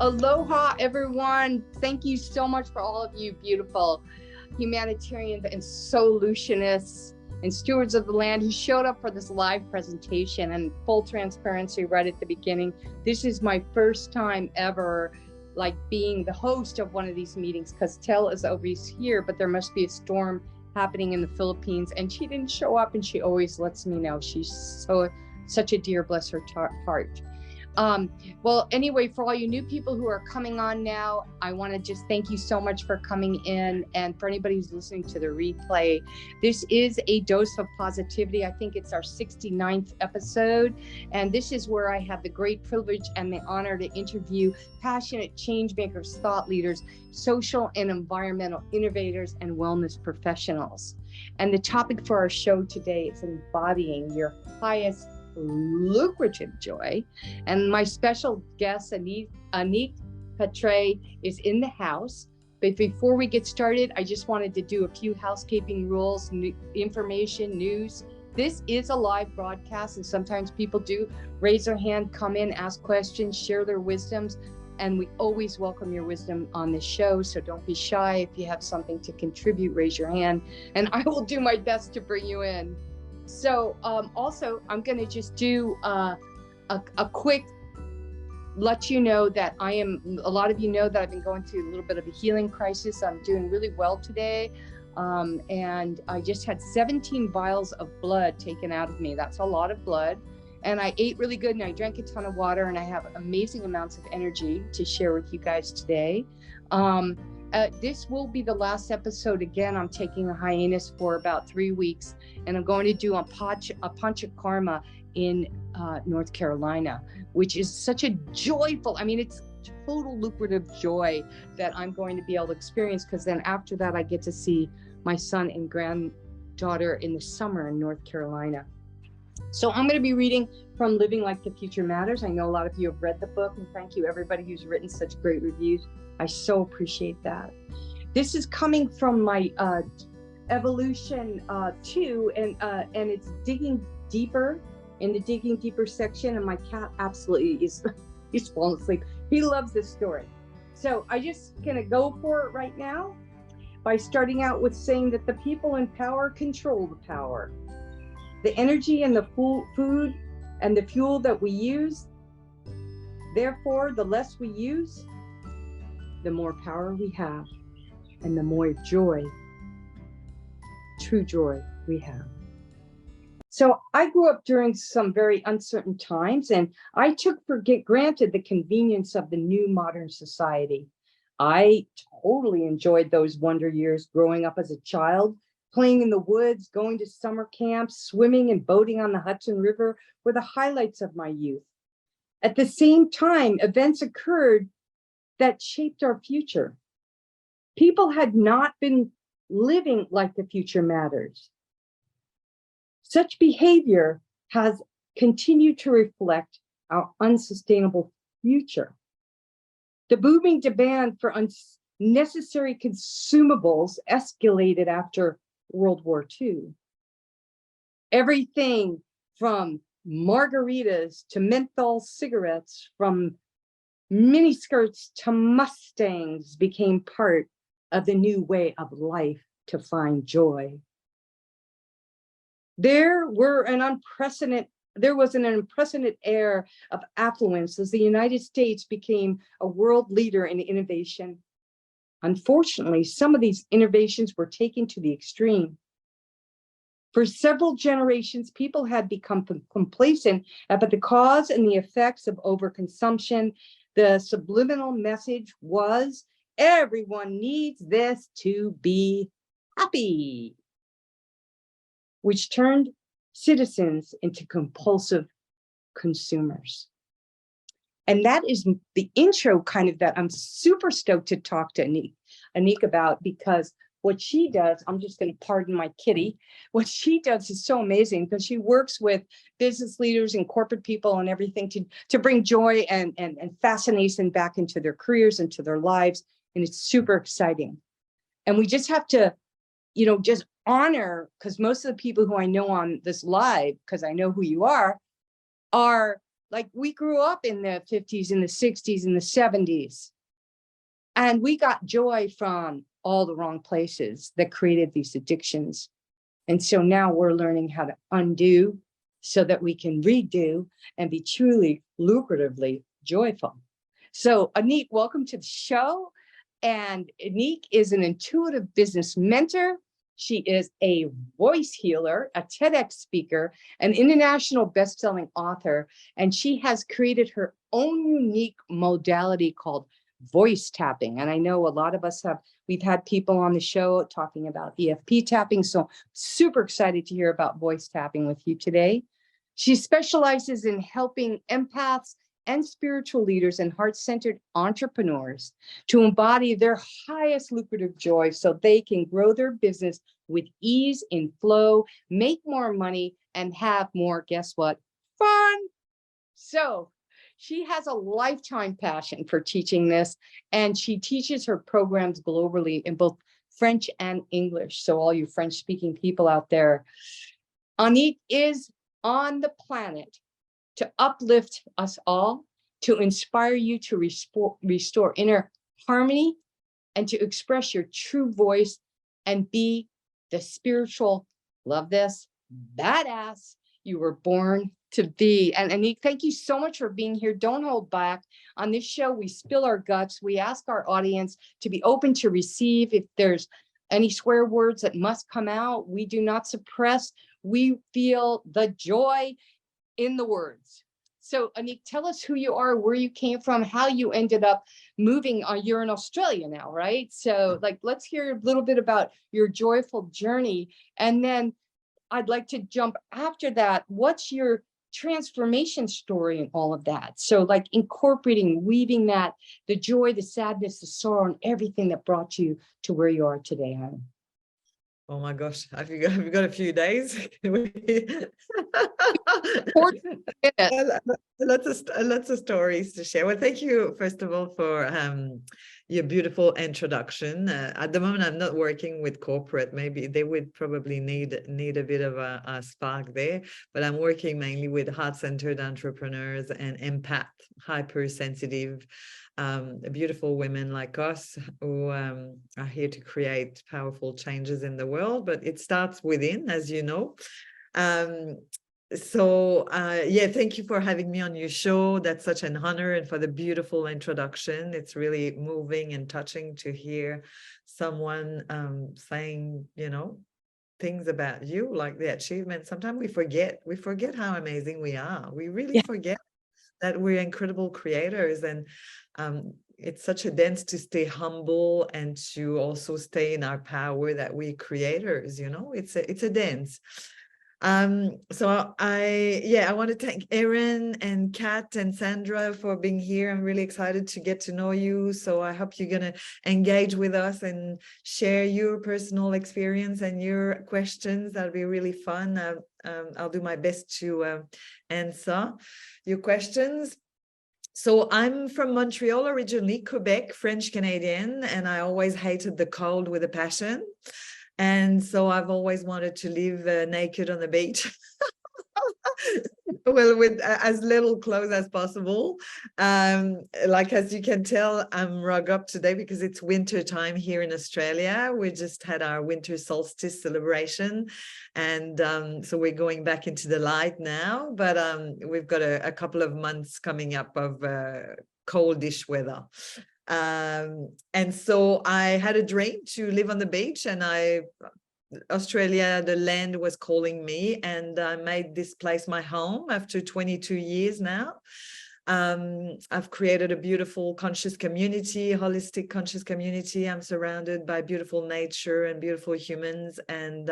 Aloha, everyone. Thank you so much for all of you beautiful humanitarians and solutionists and stewards of the land who showed up for this live presentation. And full transparency right at the beginning, this is my first time ever like being the host of one of these meetings, because Tel is always here, but there must be a storm happening in the Philippines and she didn't show up, and she always lets me know. She's such a dear, bless her heart. Well, anyway, for all you new people who are coming on now, I want to just thank you so much for coming in. And for anybody who's listening to the replay, this is a dose of positivity. I think it's our 69th episode. And this is where I have the great privilege and the honor to interview passionate change makers, thought leaders, social and environmental innovators, and wellness professionals. And the topic for our show today is embodying your highest lucrative joy. And my special guest, Anick Patry, is in the house. But before we get started, I just wanted to do a few housekeeping rules, information, news. This is a live broadcast, and sometimes people do raise their hand, come in, ask questions, share their wisdoms. And we always welcome your wisdom on this show. So don't be shy. If you have something to contribute, raise your hand, and I will do my best to bring you in. So also, I'm going to just do a quick let you know that a lot of you know that I've been going through a little bit of a healing crisis. I'm doing really well today. And I just had 17 vials of blood taken out of me. That's a lot of blood. And I ate really good, and I drank a ton of water, and I have amazing amounts of energy to share with you guys today. This will be the last episode. Again, I'm taking a hiatus for about 3 weeks, and I'm going to do a Panchakarma in North Carolina, which is such a joyful, it's total lucrative joy that I'm going to be able to experience, because then after that, I get to see my son and granddaughter in the summer in North Carolina. So I'm going to be reading from Living Like the Future Matters. I know a lot of you have read the book, and thank you everybody who's written such great reviews. I so appreciate that. This is coming from my Evolution 2, and it's digging deeper in the digging deeper section, and my cat absolutely he's fallen asleep. He loves this story. So I just gonna go for it right now by starting out with saying that the people in power control the power. The energy and the food and the fuel that we use, therefore, the less we use, the more power we have, and the more joy, true joy we have. So I grew up during some very uncertain times, and I took for granted the convenience of the new modern society. I totally enjoyed those wonder years growing up as a child. Playing in the woods, going to summer camps, swimming and boating on the Hudson River were the highlights of my youth. At the same time, events occurred that shaped our future. People had not been living like the future matters. Such behavior has continued to reflect our unsustainable future. The booming demand for unnecessary consumables escalated after World War II. Everything from margaritas to menthol cigarettes, from miniskirts to Mustangs, became part of the new way of life to find joy. There was an unprecedented era of affluence as the United States became a world leader in innovation. Unfortunately, some of these innovations were taken to the extreme. For several generations, people had become complacent about the cause and the effects of overconsumption. The subliminal message was, everyone needs this to be happy, which turned citizens into compulsive consumers. And that is the intro kind of that I'm super stoked to talk to Anick about, because what she does, I'm just going to pardon my kitty, what she does is so amazing, because she works with business leaders and corporate people and everything to bring joy and fascination back into their careers, into their lives. And it's super exciting. And we just have to, just honor, because most of the people who I know on this live, because I know who you are like we grew up in the 50s and the 60s and the 70s, and we got joy from all the wrong places that created these addictions. And so now we're learning how to undo so that we can redo and be truly lucratively joyful. So Anick, welcome to the show. And Anick is an intuitive business mentor. She is a voice healer, a TEDx speaker, an international best-selling author, and she has created her own unique modality called voice tapping. And I know a lot of us we've had people on the show talking about EFP tapping, so super excited to hear about voice tapping with you today. She specializes in helping empaths and spiritual leaders and heart-centered entrepreneurs to embody their highest lucrative joy so they can grow their business with ease and flow, make more money, and have more, guess what? Fun. So she has a lifetime passion for teaching this, and she teaches her programs globally in both French and English. So all you French-speaking people out there, Anick is on the planet to uplift us all, to inspire you to restore inner harmony, and to express your true voice and be the spiritual, love this, badass you were born to be. And Anick, thank you so much for being here. Don't hold back. On this show, we spill our guts. We ask our audience to be open to receive. If there's any swear words that must come out, we do not suppress. We feel the joy in the words. So Anick, tell us who you are, where you came from, how you ended up moving. You're in Australia now, right? So like, let's hear a little bit about your joyful journey. And then I'd like to jump after that. What's your transformation story and all of that? So like incorporating, weaving that, the joy, the sadness, the sorrow, and everything that brought you to where you are today, honey. Oh my gosh, have you got a few days? Lots of stories to share. Well, thank you, first of all, for your beautiful introduction. At the moment, I'm not working with corporate. Maybe they would probably need a bit of a spark there, but I'm working mainly with heart-centered entrepreneurs and empath, hypersensitive, beautiful women like us who are here to create powerful changes in the world. But it starts within, as you know. Yeah, thank you for having me on your show. That's such an honor, and for the beautiful introduction. It's really moving and touching to hear someone saying, things about you, like the achievement. Sometimes we forget how amazing we are. We really forget that we're incredible creators, and it's such a dance to stay humble and to also stay in our power, that we're creators. It's a dance. So I want to thank Erin and Kat and Sandra for being here. I'm really excited to get to know you. So I hope you're going to engage with us and share your personal experience and your questions. That'll be really fun. I'll do my best to answer your questions. So I'm from Montreal originally, Quebec, French Canadian, and I always hated the cold with a passion. And so I've always wanted to live naked on the beach. Well, with as little clothes as possible. Like, as you can tell, I'm rug up today because it's winter time here in Australia. We just had our winter solstice celebration. And so we're going back into the light now. But we've got a couple of months coming up of coldish weather. And so I had a dream to live on the beach, and Australia, the land was calling me, and I made this place my home after 22 years now. I've created a beautiful conscious community, holistic conscious community. I'm surrounded by beautiful nature and beautiful humans, and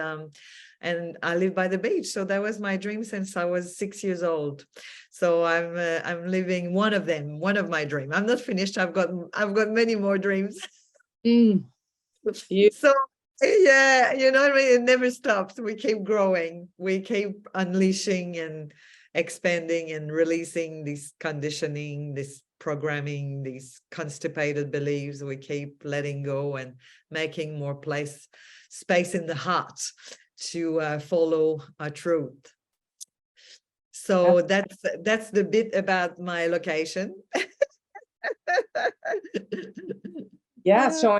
I live by the beach. So that was my dream since I was 6 years old. So I'm living one of my dreams. I'm not finished. I've got many more dreams. So yeah, you know what I mean? It never stops. We keep growing. We keep unleashing and expanding and releasing this conditioning, this programming, these constipated beliefs. We keep letting go and making more space in the heart to follow our truth. So that's the bit about my location. Yeah. So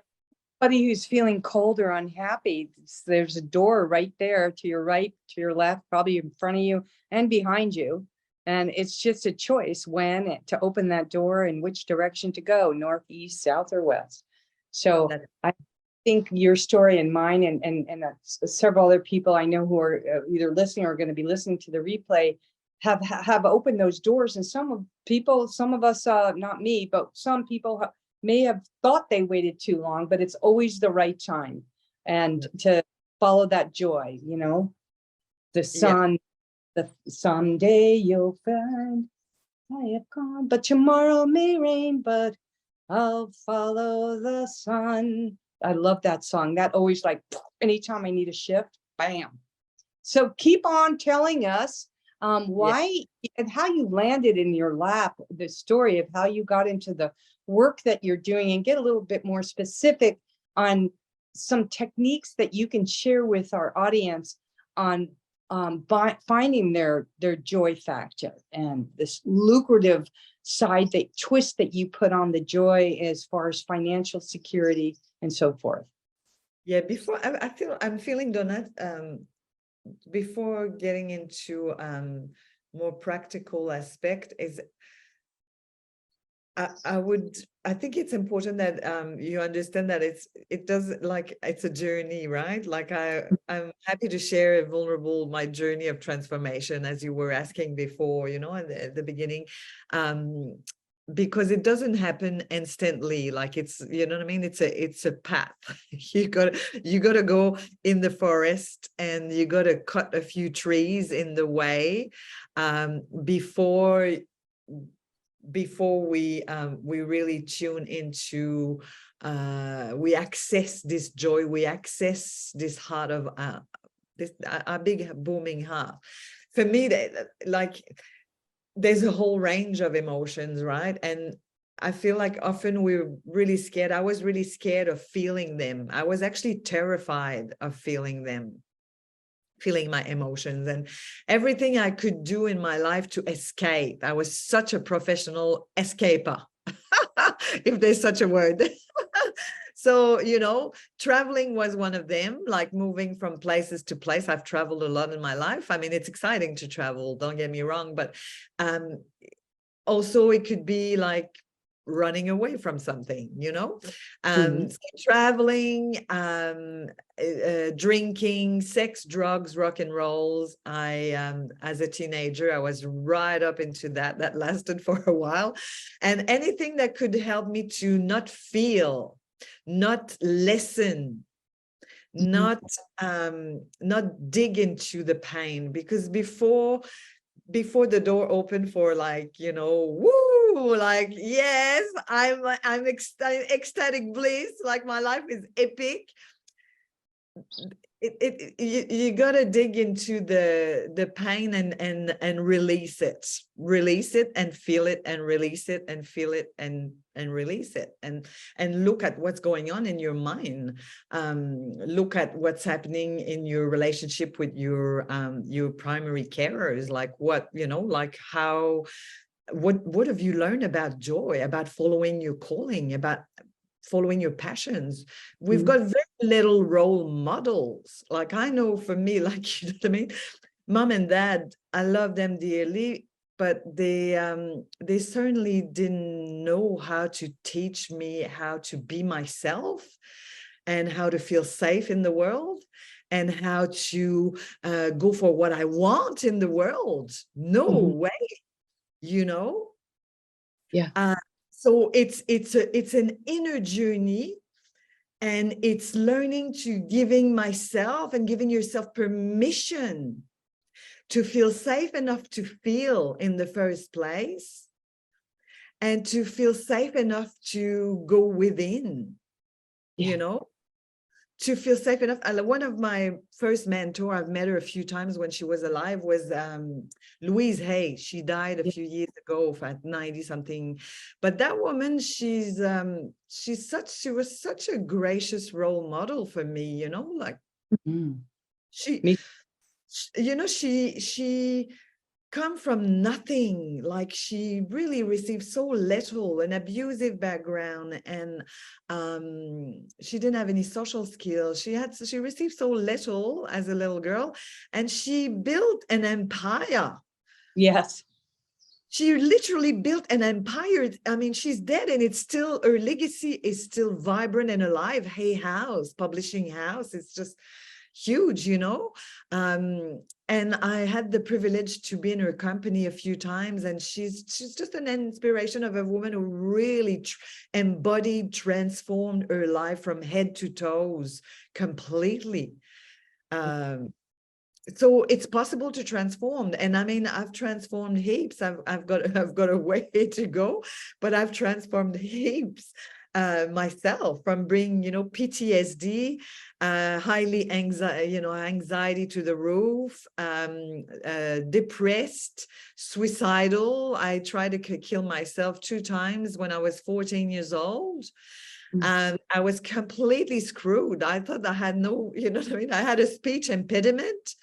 anybody who's feeling cold or unhappy, there's a door right there to your right, to your left, probably in front of you and behind you. And it's just a choice when to open that door and which direction to go, north, east, south, or west. So I think your story and mine and several other people I know who are either listening or going to be listening to the replay have opened those doors. And some of us, not me, but some people may have thought they waited too long, but it's always the right time. And to follow that joy, you know, the sun, the someday you'll find I have gone, but tomorrow may rain, but I'll follow the sun. I love that song. That always, like, anytime I need a shift, bam. So keep on telling us why and how you landed in your lap, the story of how you got into the work that you're doing, and get a little bit more specific on some techniques that you can share with our audience on finding their joy factor and this lucrative side, that twist that you put on the joy as far as financial security and so forth. Yeah, before I'm feeling, Donna, before getting into more practical aspect, is I think it's important that you understand that it's a journey, right? Like I'm happy to share my journey of transformation, as you were asking before, you know, at the beginning, because it doesn't happen instantly. Like, it's, you know what I mean? It's a path. You gotta go in the forest, and you gotta cut a few trees in the way before we really tune into we access this joy, we access this heart of this a big booming heart. For me, like, there's a whole range of emotions, right? And I feel like often we're really scared. I was really scared of feeling them. I was actually terrified of feeling them, feeling my emotions, and everything I could do in my life to escape. I was such a professional escaper, if there's such a word. So, you know, traveling was one of them, like moving from places to place. I've traveled a lot in my life. I mean, it's exciting to travel, don't get me wrong, but also it could be like running away from something, you know. So traveling, drinking, sex, drugs, rock and rolls. As a teenager, I was right up into that lasted for a while, and anything that could help me to not feel, not listen, not dig into the pain, because before the door opened for, like, you know, woo, like, yes, I'm ecstatic bliss, like my life is epic. You gotta dig into the pain and release it and feel it and release it and feel it and release it, and look at what's going on in your mind. Look at what's happening in your relationship with your primary carers, like what, you know, like how, what have you learned about joy, about following your calling, about following your passions? We've got very little role models. Like, I know for me, like, you know what I mean, mom and dad, I love them dearly, but they certainly didn't know how to teach me how to be myself, and how to feel safe in the world, and how to go for what I want in the world. No way, you know. So it's an inner journey, and it's learning to giving myself and giving yourself permission to feel safe enough to feel in the first place, and to feel safe enough to go within, you know, to feel safe enough. One of my first mentor, I've met her a few times when she was alive, was Louise Hay. She died a few years ago at 90 something. But that woman, she was such a gracious role model for me, you know, like she, you know, she come from nothing. Like she really received so little, an abusive background, and she didn't have any social skills. She received so little as a little girl, and she built an empire. Yes. She literally built an empire. I mean, she's dead, and it's still, her legacy is still vibrant and alive. Hay House, publishing house, it's just huge, you know. And I had the privilege to be in her company a few times, and she's just an inspiration of a woman who really embodied, transformed her life from head to toes completely. So it's possible to transform. And I mean, I've transformed heaps. I've got a way to go, but I've transformed heaps myself, from bringing, you know, PTSD, highly anxiety to the roof, depressed, suicidal. I tried to kill myself 2 times when I was 14 years old. And I was completely screwed. I thought I had no, you know what I mean? I had a speech impediment,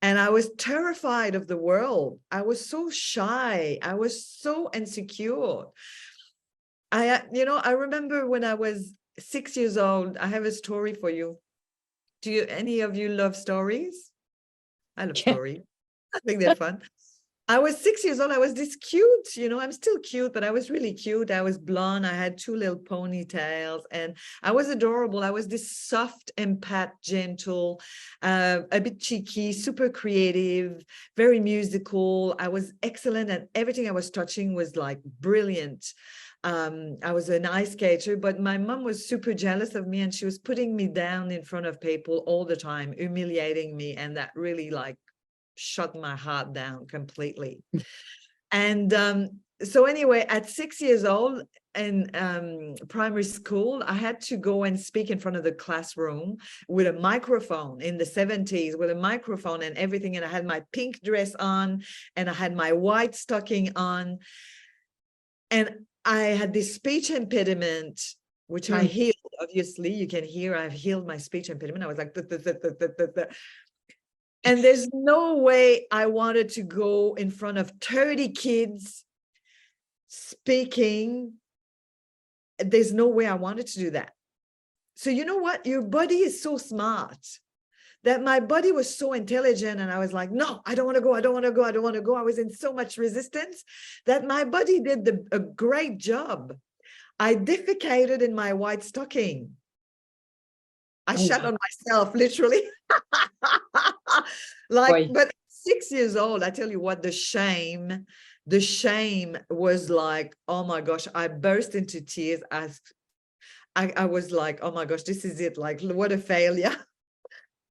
and I was terrified of the world. I was so shy. I was so insecure. I remember when I was 6 years old, I have a story for you. Any of you love stories? I love stories. I think they're fun. I was 6 years old. I was this cute, you know, I'm still cute, but I was really cute. I was blonde. I had 2 little ponytails, and I was adorable. I was this soft, empath, gentle, a bit cheeky, super creative, very musical. I was excellent, and everything I was touching was like brilliant. I was an ice skater, but my mom was super jealous of me, and she was putting me down in front of people all the time, humiliating me. And that really like shut my heart down completely. And so anyway, at 6 years old in primary school, I had to go and speak in front of the classroom with a microphone in the 70s, with a microphone and everything. And I had my pink dress on, and I had my white stocking on. And I had this speech impediment, which I healed. Obviously, you can hear I've healed my speech impediment. I was like, and there's no way I wanted to go in front of 30 kids speaking. There's no way I wanted to do that. So you know what? Your body is so smart that my body was so intelligent. And I was like, no, I don't want to go. I don't want to go. I don't want to go. I was in so much resistance that my body did a great job. I defecated in my white stocking. I shat on myself, literally. But 6 years old, I tell you what, the shame was like, oh my gosh, I burst into tears. I was like, oh my gosh, this is it. Like, what a failure.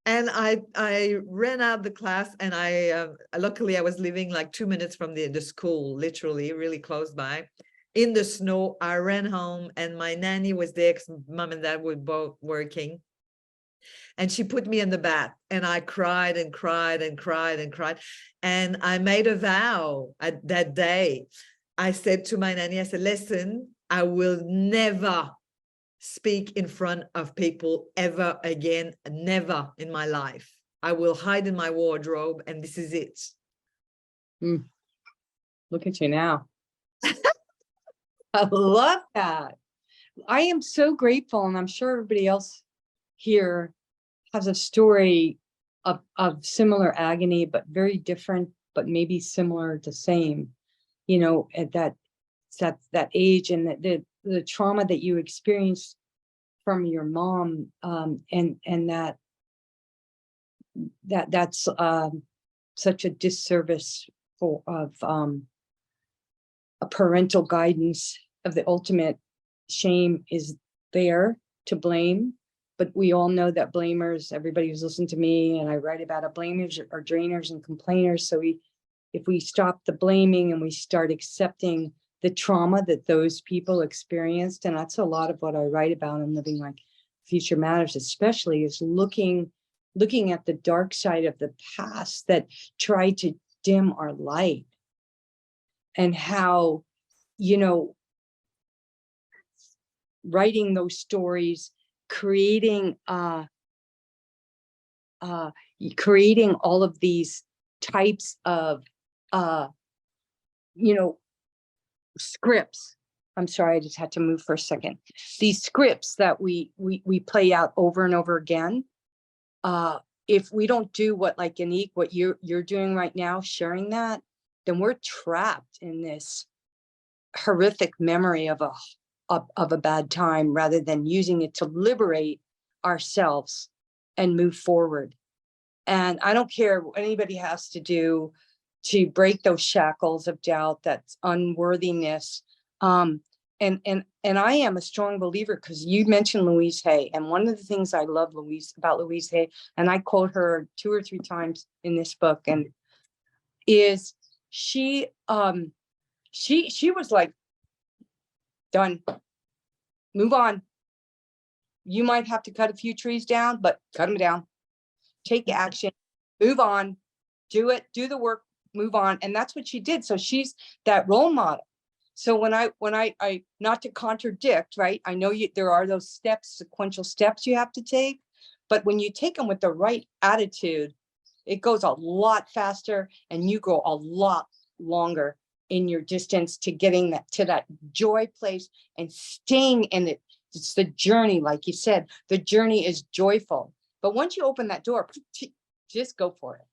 And I ran out of the class, and luckily I was living like 2 minutes from the school, literally really close by. In the snow, I ran home, and my nanny was there because mom and dad were both working. And she put me in the bath, and I cried and cried and cried and cried. And I made a vow that day. I said to my nanny, I said, listen, I will never speak in front of people ever again, never in my life. I will hide in my wardrobe, and this is it. Look at you now. I love that. I am so grateful, and I'm sure everybody else here has a story of similar agony, but very different, but maybe similar to same, you know, at that age, and the trauma that you experienced from your mom, and that's such a disservice of a parental guidance of the ultimate. Shame is there to blame, but we all know that blamers, everybody who's listened to me, and I write about it, blamers are drainers and complainers. So if we stop the blaming and we start accepting the trauma that those people experienced, and that's a lot of what I write about in Living Like Future Matters, especially, is looking at the dark side of the past that tried to dim our light, and how, you know, writing those stories, creating all of these types of you know, scripts. I'm sorry, I just had to move for a second. These scripts that we play out over and over again. If we don't do what, like Anick, what you're doing right now, sharing that, then we're trapped in this horrific memory of a bad time, rather than using it to liberate ourselves and move forward. And I don't care what anybody has to do to break those shackles of doubt, that's unworthiness. And I am a strong believer, because you mentioned Louise Hay, and one of the things I love about Louise Hay, and I quote her 2 or 3 times in this book, and is she was like, done, move on. You might have to cut a few trees down, but cut them down. Take action, move on, do it, do the work, move on. And that's what she did. So she's that role model. So when I not to contradict, right? I know there are those steps, sequential steps you have to take, but when you take them with the right attitude, it goes a lot faster, and you go a lot longer in your distance to getting to that joy place and staying in it. It's the journey, like you said, the journey is joyful. But once you open that door, just go for it.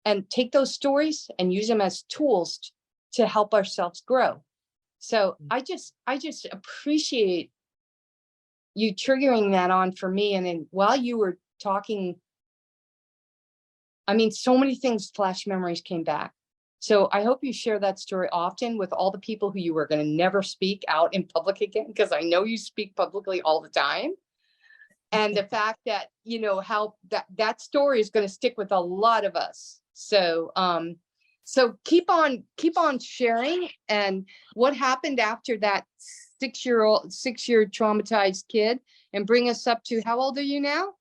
And take those stories and use them as tools to help ourselves grow. So I just appreciate you triggering that on for me. And then while you were talking, I mean, so many things, flash memories came back. So I hope you share that story often with all the people who you were going to never speak out in public again, because I know you speak publicly all the time. And the fact that, you know, how that story is going to stick with a lot of us. So, so keep on sharing. And what happened after that 6-year traumatized kid, and bring us up to, how old are you now?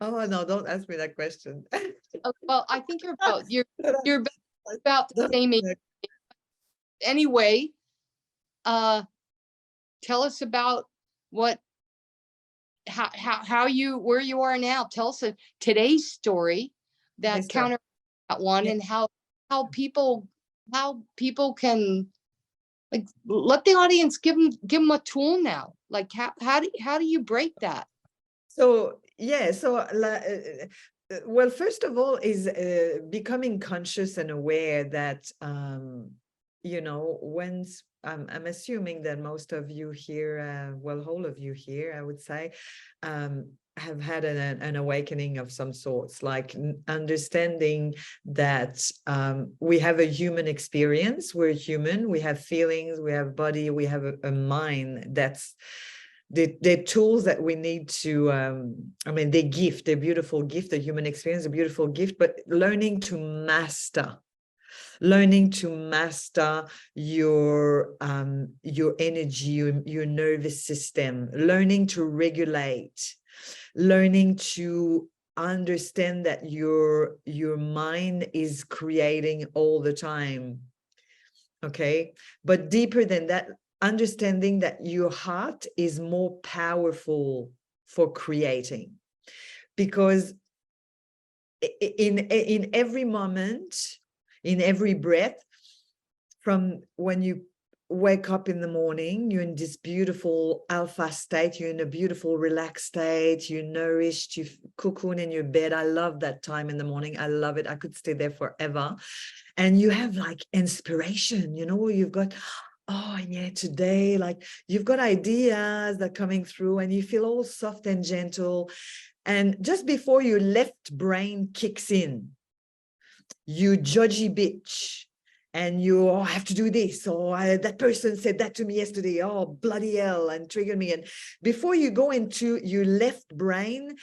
Oh no, don't ask me that question. Oh, well, I think you're about the same age. Anyway, tell us about where you are now. Tell us today's story that counter that one, and how people can, like, let the audience give them a tool now. Like, how do you break that? So yeah, so well, first of all is becoming conscious and aware that you know, once I'm assuming that most of you here, well, all of you here, I would say, have had an awakening of some sorts, like understanding that we have a human experience, we're human, we have feelings, we have body, we have a mind. That's the tools that we need to, I mean, they're beautiful gift, the human experience, a beautiful gift, but learning to master your energy, your nervous system, learning to regulate, learning to understand that your mind is creating all the time. Okay, but deeper than that, understanding that your heart is more powerful for creating, because in every moment, in every breath, from when you wake up in the morning, you're in this beautiful alpha state, you're in a beautiful relaxed state, you're nourished, you cocoon in your bed. I love that time in the morning. I love it. I could stay there forever. And you have like inspiration, you know, you've got, oh yeah, today, like you've got ideas that are coming through, and you feel all soft and gentle. And just before your left brain kicks in, you judgy bitch, and you have to do this, or that person said that to me yesterday, oh bloody hell, and triggered me. And before you go into your left brain,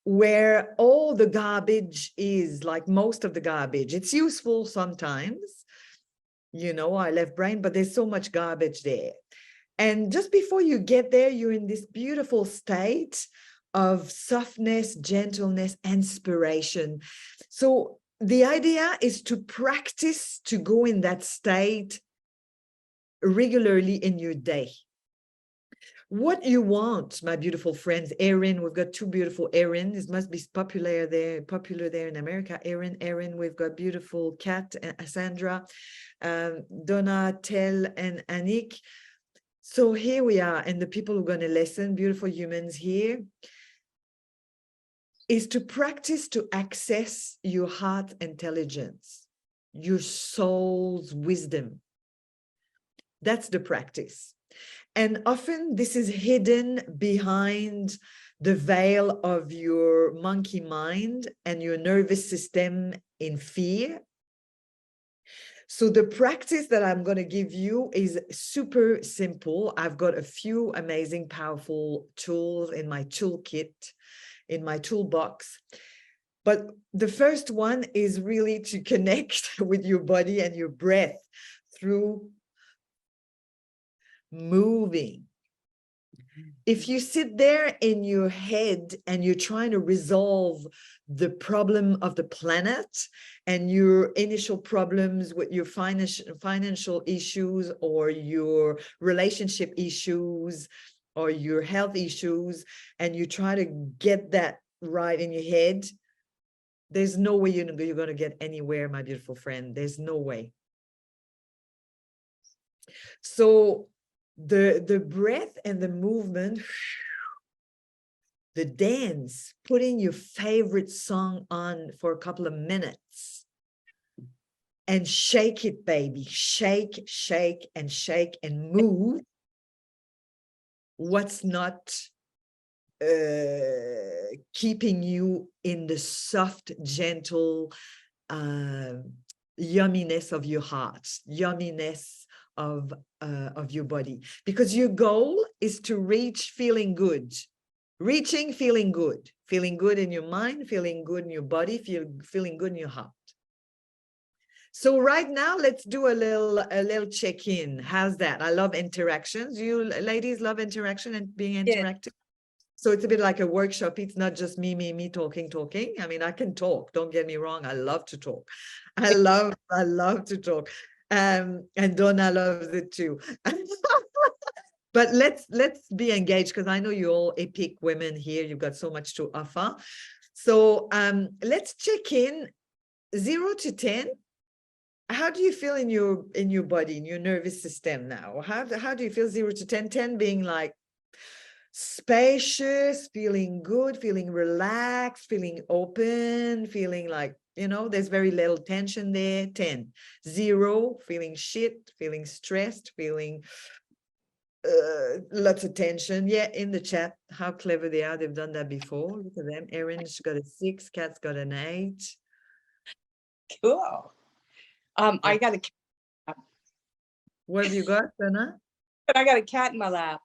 where all the garbage is, like most of the garbage, it's useful sometimes, you know, our left brain, but there's so much garbage there. And just before you get there, you're in this beautiful state of softness, gentleness, inspiration. So the idea is to practice to go in that state regularly in your day. what you want, my beautiful friends. Erin, we've got two beautiful Erin. This must be popular there in America. Erin, we've got beautiful Kat and Sandra, Donna, Tel, and Anick. So here we are, and the people who are going to listen, beautiful humans here, is to practice to access your heart intelligence, your soul's wisdom. That's the practice. And often this is hidden behind the veil of your monkey mind and your nervous system in fear. So the practice that I'm going to give you is super simple. I've got a few amazing, powerful tools in my toolkit, in my toolbox. But the first one is really to connect with your body and your breath through moving. If you sit there in your head and you're trying to resolve the problem of the planet and your initial problems with your financial issues or your relationship issues or your health issues, and you try to get that right in your head, there's no way you're going to get anywhere, my beautiful friend. There's no way. So the breath and the movement, the dance, putting your favorite song on for a couple of minutes and shake it, baby. Shake, shake, and shake and move. What's not keeping you in the soft, gentle yumminess of your heart, yumminess of your body, because your goal is to reach feeling good, feeling good in your mind, feeling good in your body, feeling good in your heart. So right now, let's do a little check-in. How's that? I love interactions. You ladies love interaction and being interactive. Yeah. So it's a bit like a workshop. It's not just me talking. I mean, I can talk. Don't get me wrong. I love to talk. I love to talk. And Donna loves it too. But let's be engaged, because I know you're all epic women here. You've got so much to offer. So let's check in 0 to 10. How do you feel in your body, in your nervous system now? How do you feel 0 to 10? 10 being like spacious, feeling good, feeling relaxed, feeling open, feeling like, you know, there's very little tension there. 10. 0, feeling shit, feeling stressed, feeling lots of tension. Yeah, in the chat, how clever they are. They've done that before. Look at them. Erin's got a 6, Kat's got an 8. Cool. I got a cat. What have you got, Donna? I got a cat in my lap.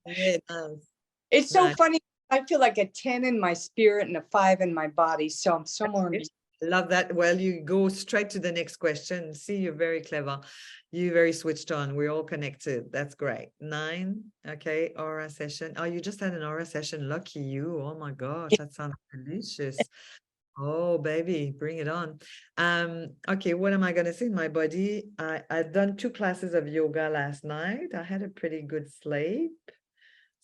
Yeah, nice. It's so funny. I feel like a 10 in my spirit and a 5 in my body. So I'm somewhere. Love that. Well, you go straight to the next question. See, you're very clever. You're very switched on. We're all connected. That's great. 9. Okay. Aura session. Oh, you just had an aura session. Lucky you. Oh my gosh. That sounds delicious. Oh, baby, bring it on. Okay, what am I going to say in my body? I've done 2 classes of yoga last night. I had a pretty good sleep.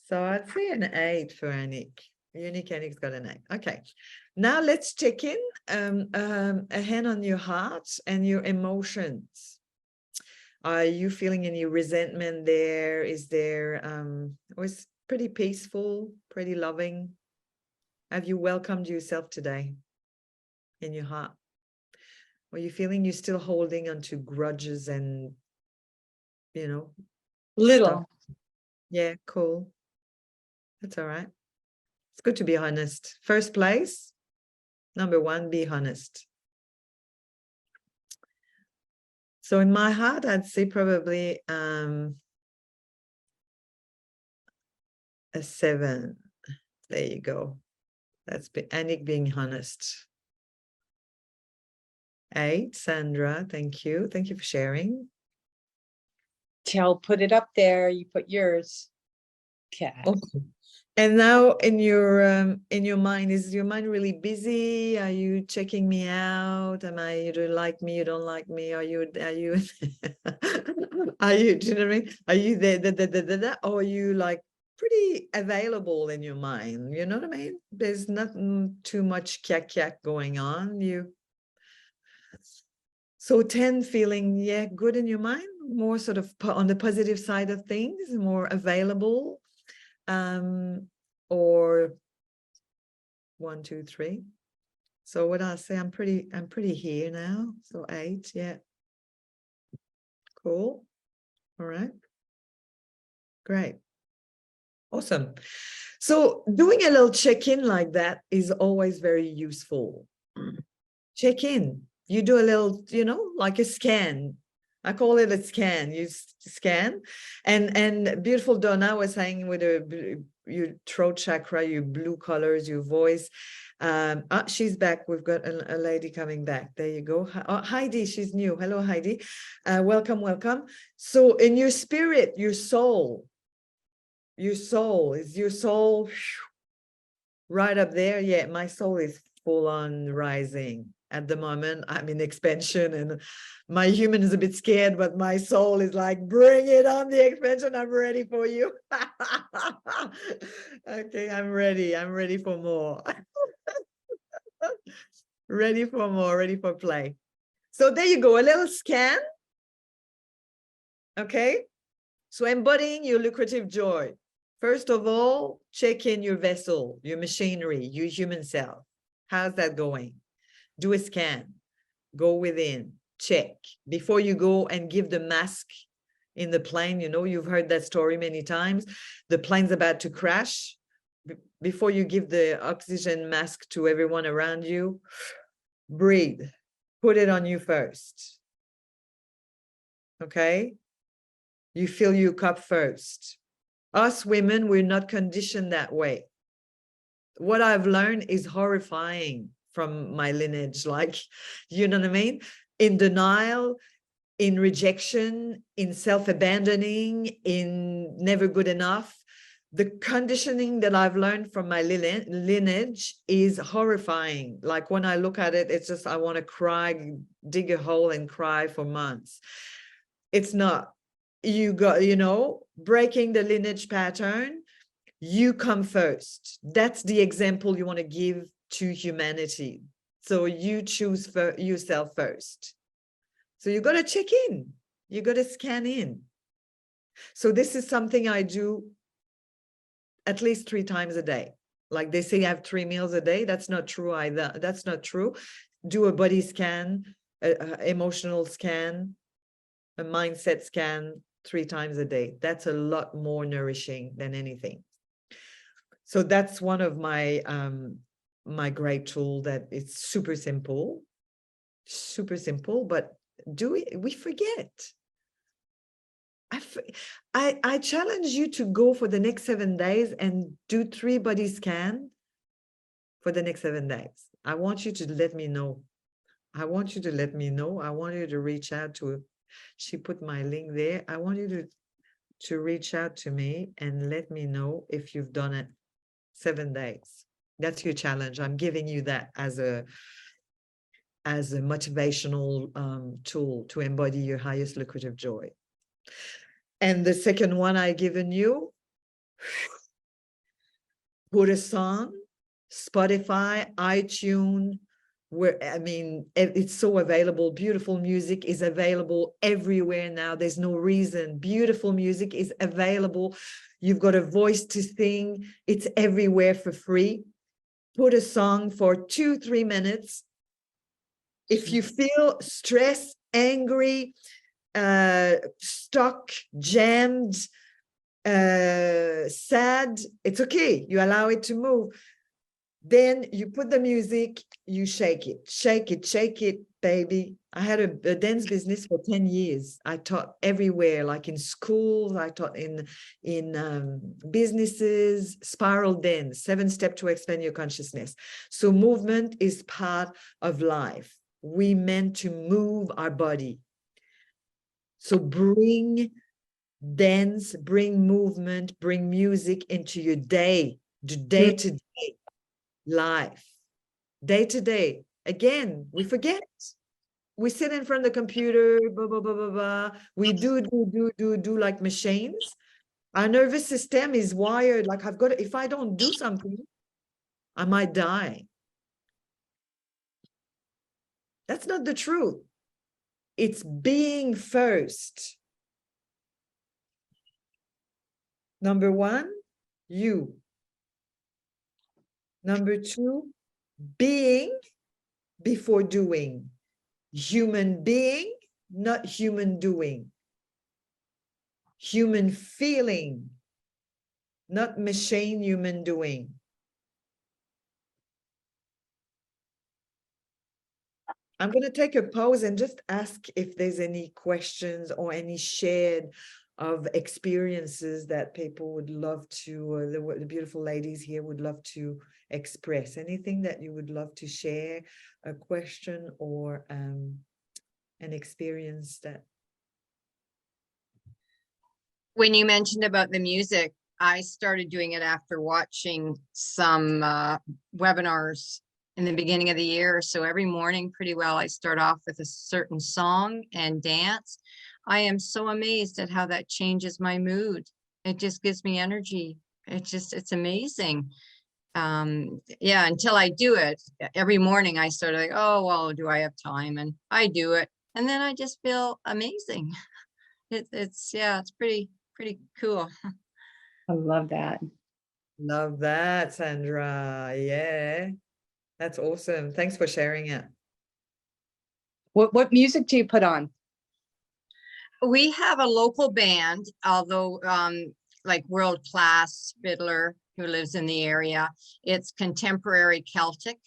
So I'd say an 8 for Anick. Anick's got an 8. Okay. Now let's check in a hand on your heart and your emotions. Are you feeling any resentment there? Is there, was pretty peaceful, pretty loving? Have you welcomed yourself today? In your heart? Are you feeling you're still holding on to grudges and, you know, little stuff? Yeah, cool. That's all right. It's good to be honest. First place, number 1, be honest. So in my heart, I'd say probably a 7. There you go. That's Anick being honest. 8, Sandra, thank you. Thank you for sharing. Put it up there. You put yours. Cat. Okay. And now in your mind, is your mind really busy? Are you checking me out? You don't like me, you don't like me? Are you are you do you know what I mean? Are you there, or are you like pretty available in your mind? You know what I mean? There's nothing too much kyak going on. So 10 feeling, yeah, good in your mind, more sort of on the positive side of things, more available. Or 1, 2, 3. So what I say, I'm pretty here now. So 8, yeah. Cool. All right. Great. Awesome. So doing a little check-in like that is always very useful. Check in. You do a little, like a scan. I call it a scan. You scan, and beautiful Donna was saying with your throat chakra, your blue colors, your voice. She's back. We've got a lady coming back. There you go. Heidi, she's new. Hello, Heidi. Welcome, welcome. So in your spirit, your soul is your soul right up there. Yeah, my soul is full on rising. At the moment, I'm in expansion and my human is a bit scared, but my soul is like, bring it on the expansion. I'm ready for you. Okay, I'm ready for more. Ready for more, ready for play. So there you go, a little scan. Okay, so embodying your lucrative joy. First of all, check in your vessel, your machinery, your human self. How's that going? Do a scan, go within, check. Before you go and give the mask in the plane, you've heard that story many times. The plane's about to crash. Before you give the oxygen mask to everyone around you, breathe, put it on you first. Okay? You fill your cup first. Us women, we're not conditioned that way. What I've learned is horrifying from my lineage, like, you know what I mean? In denial, in rejection, in self-abandoning, in never good enough. The conditioning that I've learned from my lineage is horrifying. Like when I look at it, it's just, I want to cry, dig a hole and cry for months. It's not. You got, breaking the lineage pattern, you come first. That's the example you want to give to humanity. So you choose for yourself first. So you got to check in. You got to scan in. So this is something I do at least 3 times a day. Like they say, I have 3 meals a day. That's not true either. That's not true. Do a body scan, a emotional scan, a mindset scan 3 times a day. That's a lot more nourishing than anything. So that's one of my my great tool that it's super simple, but we forget. I challenge you to go for the next 7 days and do 3 body scan for the next 7 days. I want you to let me know. I want you to let me know. I want you to reach out to, she put my link there. I want you to reach out to me and let me know if you've done it 7 days. That's your challenge. I'm giving you that as a motivational tool to embody your highest lucrative joy. And the second one I given you, put a song, Spotify, iTunes, where, I mean, it's so available. Beautiful music is available everywhere now. There's no reason. Beautiful music is available. You've got a voice to sing. It's everywhere for free. Put a song for 2-3 minutes. If you feel stressed, angry, stuck, jammed, sad, it's okay. You allow it to move. Then you put the music, you shake it, baby. I had a dance business for 10 years. I taught everywhere, like in schools, I taught in businesses, spiral dance, 7-step to expand your consciousness. So movement is part of life. We meant to move our body. So bring dance, bring movement, bring music into your day. do day-to-day life, day-to-day. Again, we forget. We sit in front of the computer, blah, blah, blah, blah, blah. We do like machines. Our nervous system is wired like I've got to, if I don't do something, I might die. That's not the truth. It's being first. Number one, you. Number two, being before doing. Human being, not human doing. Human feeling, not machine human doing. I'm going to take a pause and just ask if there's any questions or any shared of experiences that people would love to, the beautiful ladies here would love to express. Anything that you would love to share, a question or an experience that. When you mentioned about the music, I started doing it after watching some webinars in the beginning of the year. So every morning, pretty well, I start off with a certain song and dance. I am so amazed at how that changes my mood. It just gives me energy. It's amazing. Yeah, until I do it every morning, I start like, oh, well, do I have time? And I do it. And then I just feel amazing. It's pretty cool. I love that. Love that, Sandra. Yeah, that's awesome. Thanks for sharing it. What music do you put on? We have a local band, although like world-class fiddler who lives in the area. It's contemporary Celtic.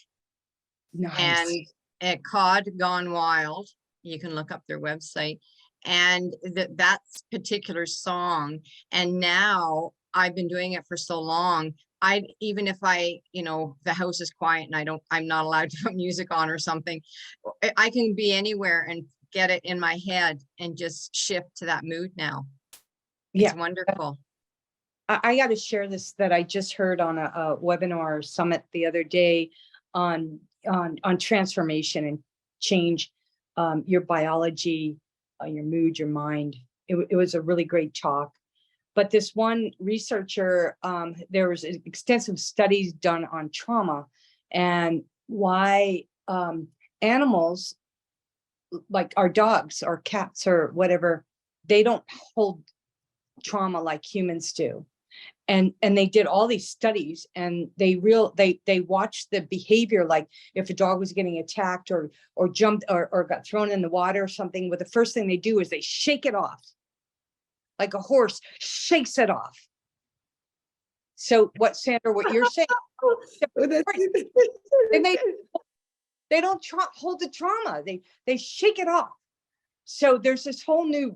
Nice. And Cod Gone Wild. You can look up their website. And that particular song, and now I've been doing it for so long, even if the house is quiet and I'm not allowed to put music on or something, I can be anywhere and get it in my head and just shift to that mood now. It's wonderful. I got to share this that I just heard on a webinar summit the other day on transformation and change, your biology, your mood, your mind. It was a really great talk. But this one researcher, there was extensive studies done on trauma and why animals like our dogs or cats or whatever, they don't hold trauma like humans do. And they did all these studies and they watched the behavior, like if a dog was getting attacked or jumped or got thrown in the water or something, well, the first thing they do is they shake it off, like a horse shakes it off. So what, Sandra, what you're saying, and they don't hold the trauma, they shake it off. So there's this whole new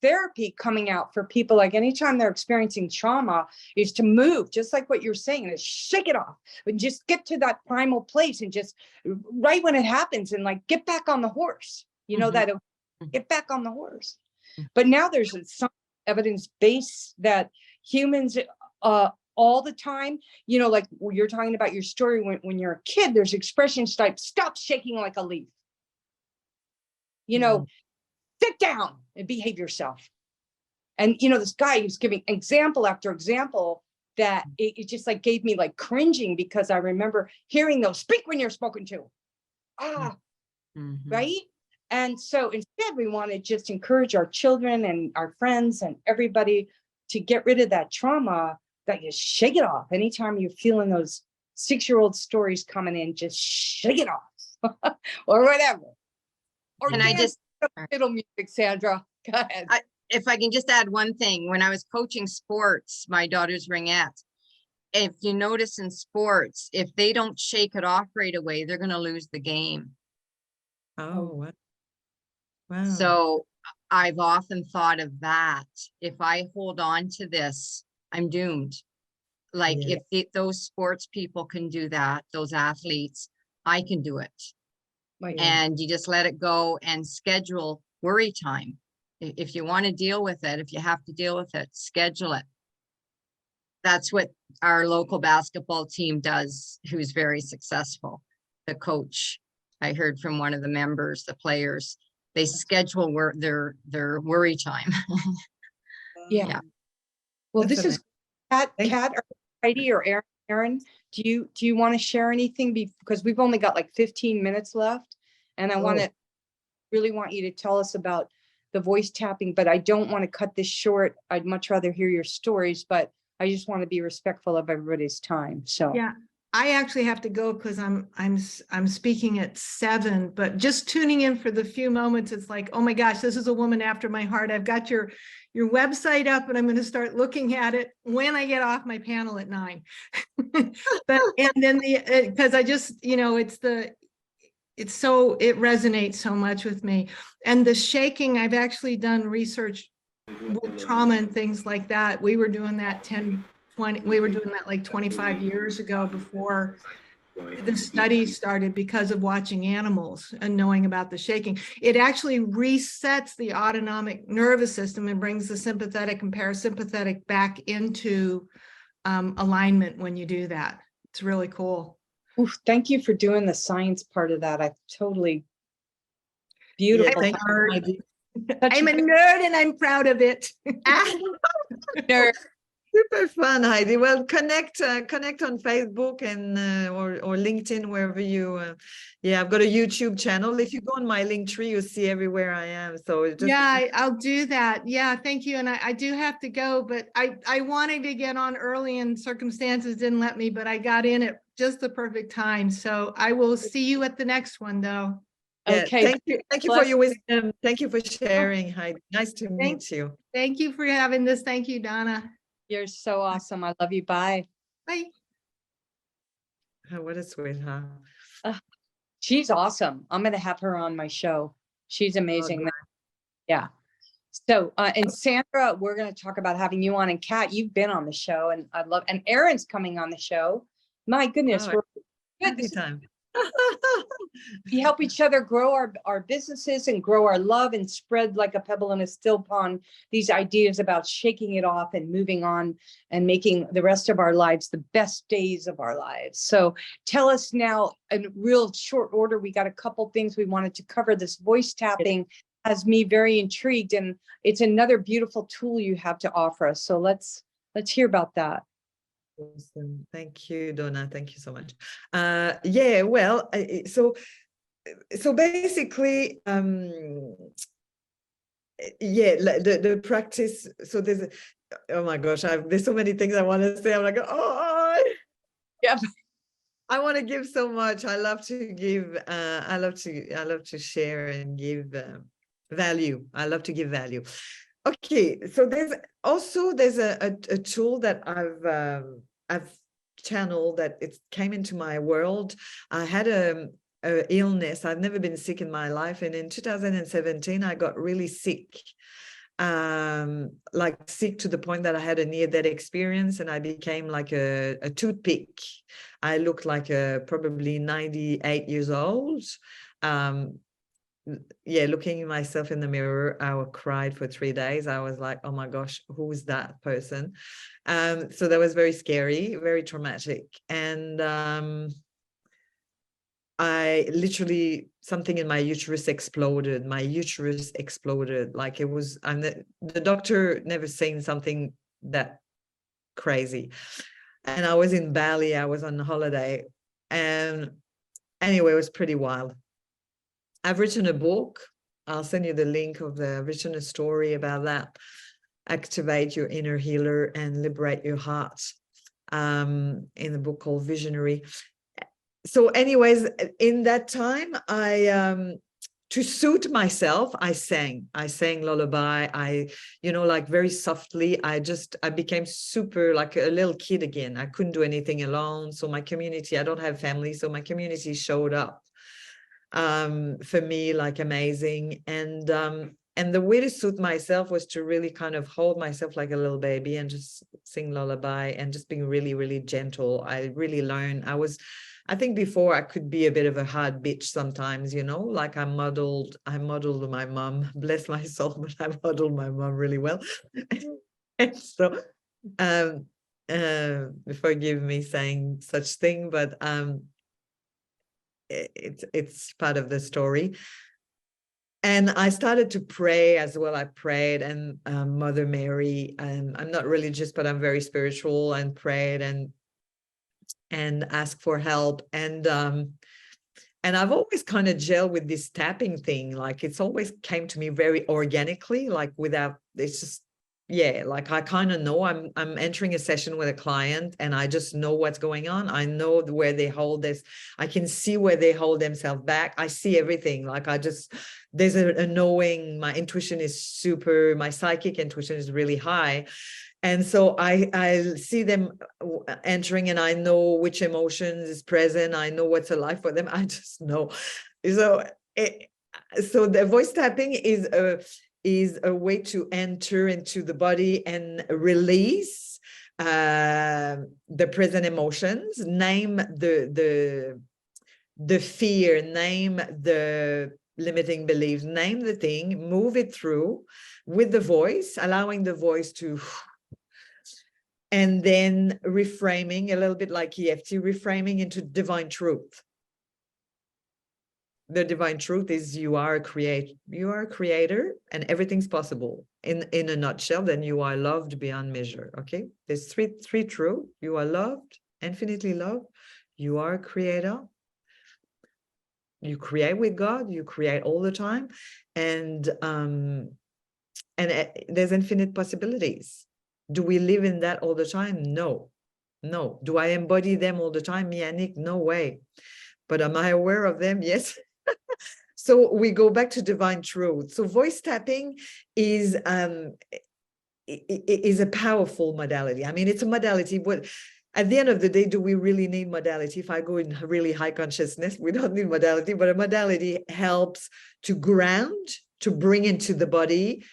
therapy coming out for people, like anytime they're experiencing trauma, is to move, just like what you're saying, and shake it off and just get to that primal place and just right when it happens and like get back on the horse, that get back on the horse. But now there's some evidence base that humans all the time, like you're talking about your story when you're a kid, there's expressions type, stop shaking like a leaf, sit down and behave yourself. And, this guy was giving example after example that it just like gave me like cringing, because I remember hearing those, speak when you're spoken to. Right. And so instead we want to just encourage our children and our friends and everybody to get rid of that trauma, that you shake it off. Anytime you're feeling those 6-year-old stories coming in, just shake it off or whatever. Or and I just little music, Sandra. Go ahead. If I can just add one thing, when I was coaching sports, my daughter's ringette, if you notice in sports, if they don't shake it off right away, they're going to lose the game. Oh, wow. So I've often thought of that. If I hold on to this, I'm doomed. Like if those sports people can do that, those athletes, I can do it. And you just let it go and schedule worry time. If you want to deal with it, if you have to deal with it, schedule it. That's what our local basketball team does, who's very successful. The coach, I heard from one of the members, the players, they schedule their worry time. Yeah. Yeah. Well, That's this is Kat, Thank- or Heidi or Aaron. Do you want to share anything? Because we've only got like 15 minutes left, and I really want you to tell us about the voice tapping, but I don't want to cut this short. I'd much rather hear your stories, but I just want to be respectful of everybody's time. So Yeah, I actually have to go because I'm speaking at 7, but just tuning in for the few moments, it's like, oh my gosh, this is a woman after my heart. I've got your website up and I'm going to start looking at it when I get off my panel at 9. But and then because I just, you know, it resonates so much with me. And the shaking, I've actually done research with trauma and things like that. We were doing that 20, we were doing that like 25 years ago before the study started, because of watching animals and knowing about the shaking. It actually resets the autonomic nervous system and brings the sympathetic and parasympathetic back into alignment when you do that. It's really cool. oof, thank you for doing the science part of that. I totally beautiful. thank you, Heidi. I'm a nerd and I'm proud of it. Nerd. Super fun, Heidi. Well, connect on Facebook and or LinkedIn, wherever you. Yeah, I've got a YouTube channel. If you go on my link tree, you'll see everywhere I am. So it just, Yeah, I'll do that. Yeah, thank you. And I do have to go, but I wanted to get on early and circumstances didn't let me, but I got in at just the perfect time. So I will see you at the next one, though. yeah, Okay. Thank you for your wisdom. Thank you for sharing, Heidi. Nice to meet you. Thank you for having this. Thank you, Donna. You're so awesome. I love you. Bye. Bye. Oh, what a sweetheart. She's awesome. I'm going to have her on my show. She's amazing. Yeah. So, and Sandra, we're going to talk about having you on, and Kat, you've been on the show, and I love, and Aaron's coming on the show. My goodness. Oh, We're happy time. we help each other grow our businesses and grow our love and spread like a pebble in a still pond these ideas about shaking it off and moving on and making the rest of our lives the best days of our lives. So tell us now in real short order, we got a couple things we wanted to cover. This voice tapping has me very intrigued, and it's another beautiful tool you have to offer us. So let's hear about that. Awesome. Thank you, Donna. Thank you so much. Yeah, well, so basically, yeah, the practice. So oh my gosh, there's so many things I want to say. I'm like, oh, yeah. I want to give so much. I love to give. I love to share and give value. I love to give value. Okay, so there's a tool that I've channeled that it came into my world. I had a illness. I've never been sick in my life, and in 2017 I got really sick, like sick to the point that I had a near-death experience, and I became like a toothpick. I looked like probably 98 years old. Yeah, looking at myself in the mirror, I cried for 3 days. I was like, oh my gosh, who is that person? So that was very scary, very traumatic. And I literally, something in my uterus exploded. My uterus exploded. Like it was, and the doctor never seen something that crazy. And I was in Bali, I was on holiday. And anyway, it was pretty wild. I've written a book. I'll send you the link I've written a story about that. Activate your inner healer and liberate your heart, in the book called Visionary. So anyways, in that time, to soothe myself, I sang lullaby. Like very softly, I became super like a little kid again. I couldn't do anything alone. So my community, I don't have family, so my community showed up for me, like amazing. And the way to soothe myself was to really kind of hold myself like a little baby and just sing lullaby and just being really, really gentle. I really learned. I think before I could be a bit of a hard bitch sometimes, like I modeled my mom, bless my soul, but I modeled my mom really well. And so, forgive me saying such thing, but it's part of the story. And I started to pray as well. I prayed, and Mother Mary, and I'm not religious, but I'm very spiritual, and prayed and asked for help. And I've always kind of gelled with this tapping thing. Like it's always came to me very organically, like without, it's just, yeah, like I kind of know I'm entering a session with a client and I just know what's going on. I know where they hold this. I can see where they hold themselves back. I see everything. Like I just, there's a knowing. My intuition is super, my psychic intuition is really high. And so I see them entering and I know which emotions is present. I know what's alive for them. I just know. So the voice tapping is a way to enter into the body and release the present emotions, name the fear, name the limiting beliefs, name the thing, move it through with the voice, allowing the voice to, and then reframing a little bit like EFT, reframing into divine truth. The divine truth is you are a creator and everything's possible. In a nutshell, then you are loved beyond measure. Okay, there's three true. You are loved, infinitely loved. You are a creator. You create with God. You create all the time, and there's infinite possibilities. Do we live in that all the time? No. Do I embody them all the time, me, Anick? No way. But am I aware of them? Yes. So we go back to divine truth. So voice tapping is a powerful modality. I mean, it's a modality, but at the end of the day, do we really need modality? If I go in really high consciousness, we don't need modality, but a modality helps to ground, to bring into the body,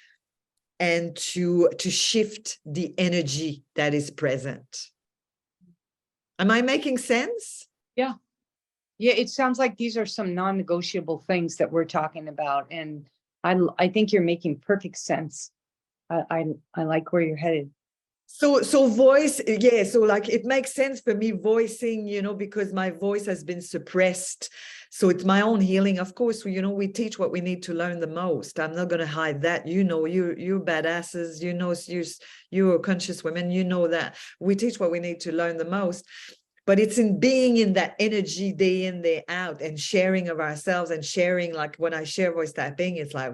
and to shift the energy that is present. Am I making sense? Yeah. Yeah, it sounds like these are some non-negotiable things that we're talking about. And I think you're making perfect sense. I like where you're headed. So voice, yeah, so like it makes sense for me voicing, because my voice has been suppressed. So it's my own healing. Of course, we teach what we need to learn the most. I'm not going to hide that. You're badasses, you're conscious women, that we teach what we need to learn the most. But it's in being in that energy day in, day out, and sharing of ourselves, and sharing, like when I share voice tapping, it's like,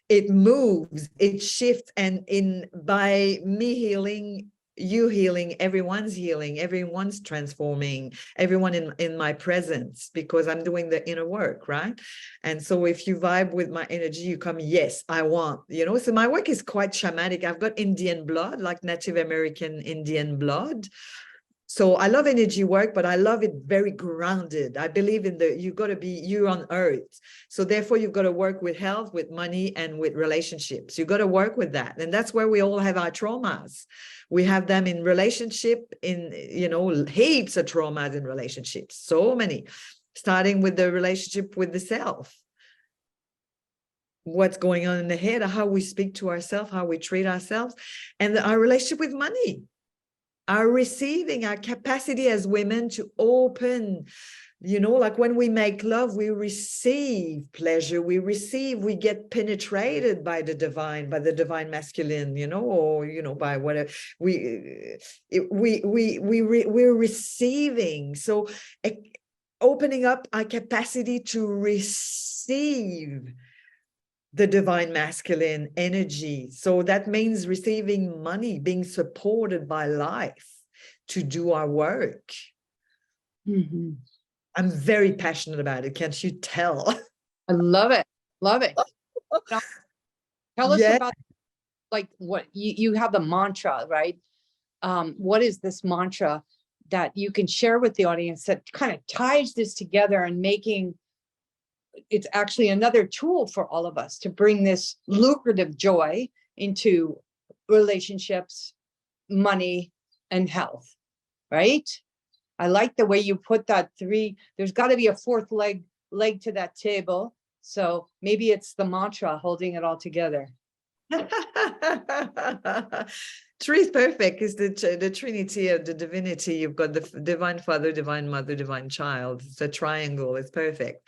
it moves, it shifts. And by me healing, you healing, everyone's transforming, everyone in my presence, because I'm doing the inner work, right? And so if you vibe with my energy, you come, yes, I want, so my work is quite shamanic. I've got Indian blood, like Native American Indian blood. So I love energy work, but I love it very grounded. I believe in you got to be, you're on earth. So therefore you've got to work with health, with money, and with relationships. You've got to work with that. And that's where we all have our traumas. We have them in relationship, in, heaps of traumas in relationships. So many, starting with the relationship with the self. What's going on in the head, how we speak to ourselves, how we treat ourselves, and our relationship with money. Our receiving, our capacity as women to open, like when we make love, we receive pleasure, we get penetrated by the divine masculine, or, by whatever, we're receiving. So opening up our capacity to receive the divine masculine energy. So that means receiving money, being supported by life to do our work. Mm-hmm. I'm very passionate about it. Can't you tell? I love it. Love it. Tell us about, like, what you have the mantra, right? What is this mantra that you can share with the audience that kind of ties this together and making it's actually another tool for all of us to bring this lucrative joy into relationships, money, and health, right? I like the way you put that there's got to be a fourth leg to that table. So maybe it's the mantra holding it all together. Three is perfect. It's the Trinity of the divinity. You've got the divine Father, divine Mother, divine Child. It's a triangle. It's perfect.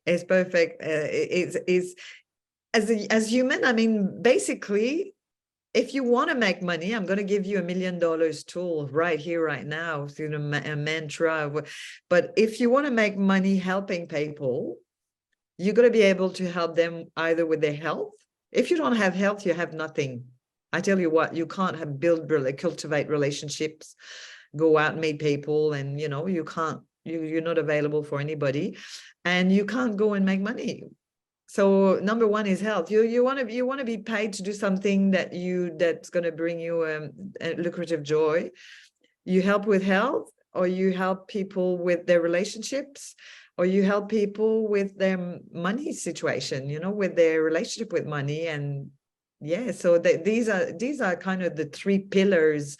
It's perfect. It's as human. I mean, basically, if you want to make money, I'm going to give you $1 million tool right here, right now. You know, a mantra. But if you want to make money helping people, you're going to be able to help them either with their health. If you don't have health, you have nothing. I tell you what, you can't cultivate relationships, go out and meet people, and you know, you can't, you're not available for anybody, and you can't go and make money. So number one is health. You want to be paid to do something that's going to bring you a lucrative joy. You help with health, or you help people with their relationships, or you help people with their money situation, you know, with their relationship with money. And yeah, so these are kind of the three pillars